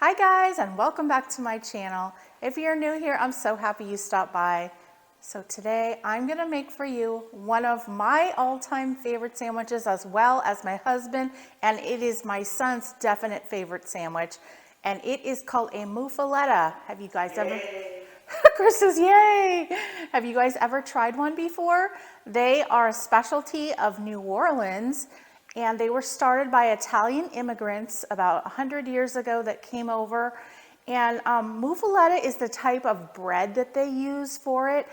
Hi guys, and welcome back to my channel. If you're new here, I'm so happy you stopped by. So today I'm gonna make for you one of my all-time favorite sandwiches, as well as my husband, and it is my son's definite favorite sandwich. And it is called a muffaletta. Have you guys ever? Chris says, yay! Have you guys ever tried one before? They are a specialty of New Orleans, and they were started by Italian immigrants about 100 years ago that came over. And muffaletta is the type of bread that they use for it.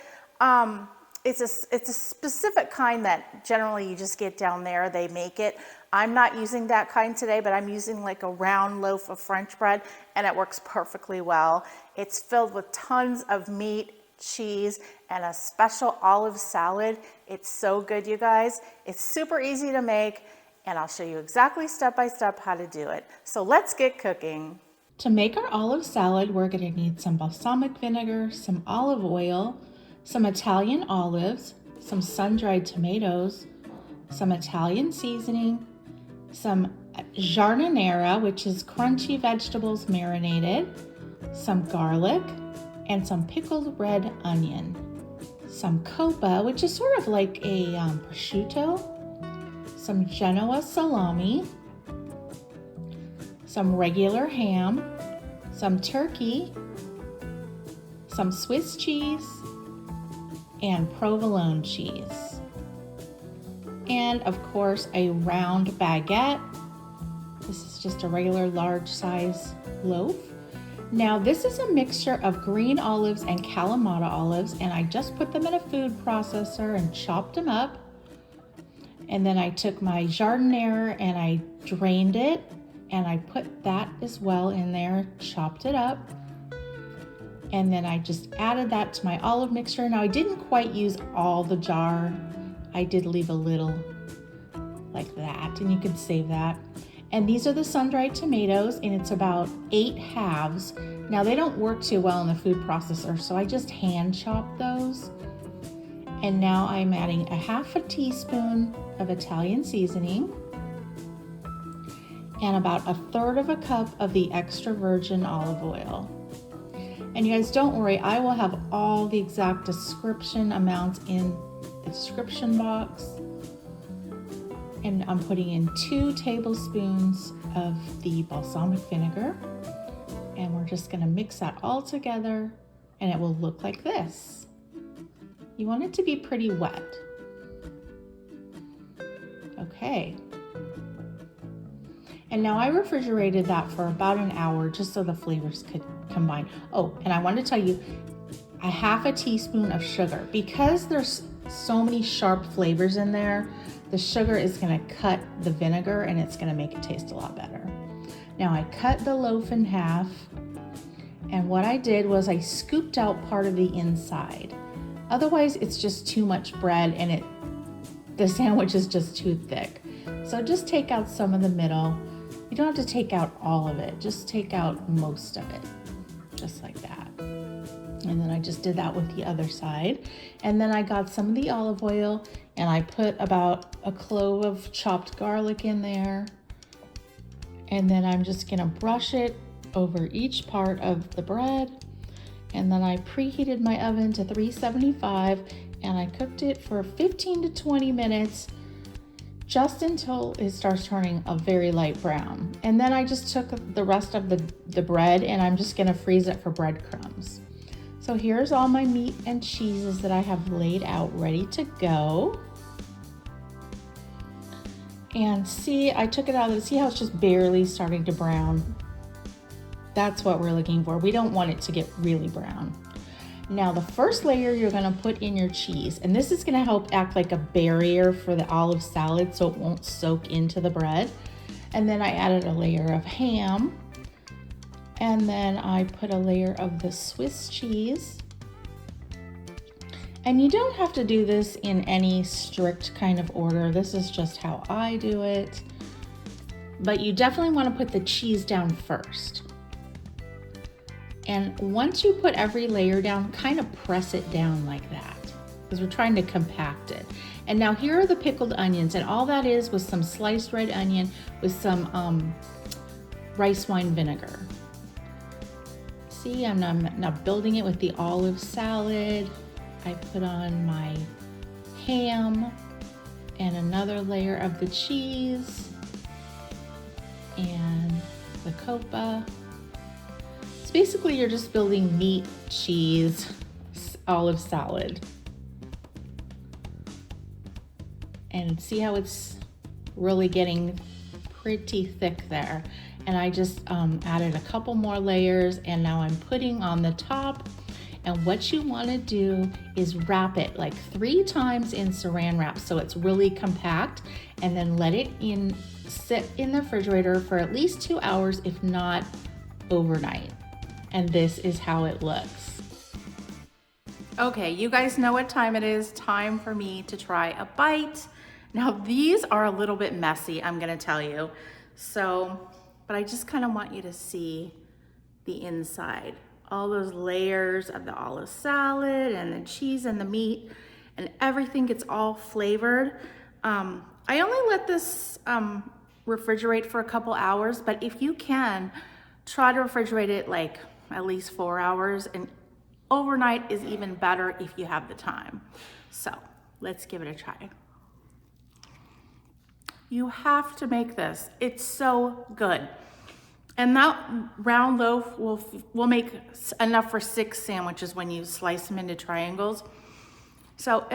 It's a specific kind that generally you just get down there, they make it. I'm not using that kind today, but I'm using like a round loaf of French bread, and it works perfectly well. It's filled with tons of meat, cheese, and a special olive salad. It's so good, you guys. It's super easy to make, and I'll show you exactly step by step how to do it. So let's get cooking. To make our olive salad, we're going to need some balsamic vinegar, some olive oil, some Italian olives, some sun-dried tomatoes, some Italian seasoning, some Gardiniere, which is crunchy vegetables marinated, some garlic, and some pickled red onion, some coppa, which is sort of like a prosciutto, some Genoa salami, some regular ham, some turkey, some Swiss cheese, and provolone cheese. And of course, a round baguette. This is just a regular large size loaf. Now this is a mixture of green olives and Kalamata olives, and I just put them in a food processor and chopped them up. And then I took my Gardiniere and I drained it, and I put that as well in there, chopped it up. And then I just added that to my olive mixture. Now I didn't quite use all the jar. I did leave a little like that, and you can save that. And these are the sun-dried tomatoes, and it's about 8 halves. Now they don't work too well in the food processor, so I just hand chopped those. And now I'm adding a half a teaspoon of Italian seasoning and about 1/3 cup of the extra virgin olive oil. And you guys, don't worry, I will have all the exact description amounts in the description box. And I'm putting in 2 tablespoons of the balsamic vinegar, and we're just going to mix that all together, and it will look like this. You want it to be pretty wet. Okay. And now I refrigerated that for about an hour just so the flavors could combine. Oh, and I want to tell you, a half a teaspoon of sugar. Because there's so many sharp flavors in there, the sugar is going to cut the vinegar, and it's going to make it taste a lot better. Now I cut the loaf in half, and what I did was I scooped out part of the inside. Otherwise, it's just too much bread, and the sandwich is just too thick. So just take out some of the middle. You don't have to take out all of it. Just take out most of it, just like that. And then I just did that with the other side. And then I got some of the olive oil, and I put about a clove of chopped garlic in there. And then I'm just gonna brush it over each part of the bread. And then I preheated my oven to 375, and I cooked it for 15 to 20 minutes, just until it starts turning a very light brown. And then I just took the rest of the bread, and I'm just gonna freeze it for breadcrumbs. So here's all my meat and cheeses that I have laid out ready to go. And see, I took it out of the, see how it's just barely starting to brown? That's what we're looking for. We don't want it to get really brown. Now the first layer, you're gonna put in your cheese, and this is gonna help act like a barrier for the olive salad so it won't soak into the bread. And then I added a layer of ham, and then I put a layer of the Swiss cheese. And you don't have to do this in any strict kind of order. This is just how I do it. But you definitely wanna put the cheese down first. And once you put every layer down, kind of press it down like that, because we're trying to compact it. And now here are the pickled onions, and all that is was some sliced red onion with some rice wine vinegar. See, I'm now building it with the olive salad. I put on my ham and another layer of the cheese and the coppa. So basically you're just building meat, cheese, olive salad. And see how it's really getting pretty thick there. And I just added a couple more layers, and now I'm putting on the top. And what you want to do is wrap it like 3 times in saran wrap so it's really compact, and then let it sit in the refrigerator for at least 2 hours, if not overnight. And this is how it looks. Okay, you guys know what time it is. Time for me to try a bite. Now these are a little bit messy, I'm gonna tell you. But I just kind of want you to see the inside. All those layers of the olive salad and the cheese and the meat and everything gets all flavored. I only let this refrigerate for a couple hours, but if you can, try to refrigerate it like at least 4 hours, and overnight is even better if you have the time. So let's give it a try. You have to make this. It's so good. And that round loaf will make enough for 6 sandwiches when you slice them into triangles. So,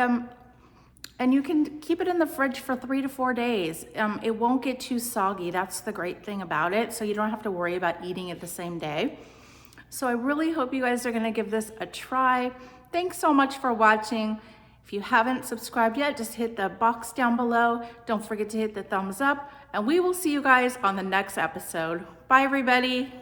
and you can keep it in the fridge for 3 to 4 days. It won't get too soggy. That's the great thing about it. So you don't have to worry about eating it the same day. So I really hope you guys are gonna give this a try. Thanks so much for watching. If you haven't subscribed yet, just hit the box down below. Don't forget to hit the thumbs up, and we will see you guys on the next episode. Bye, everybody.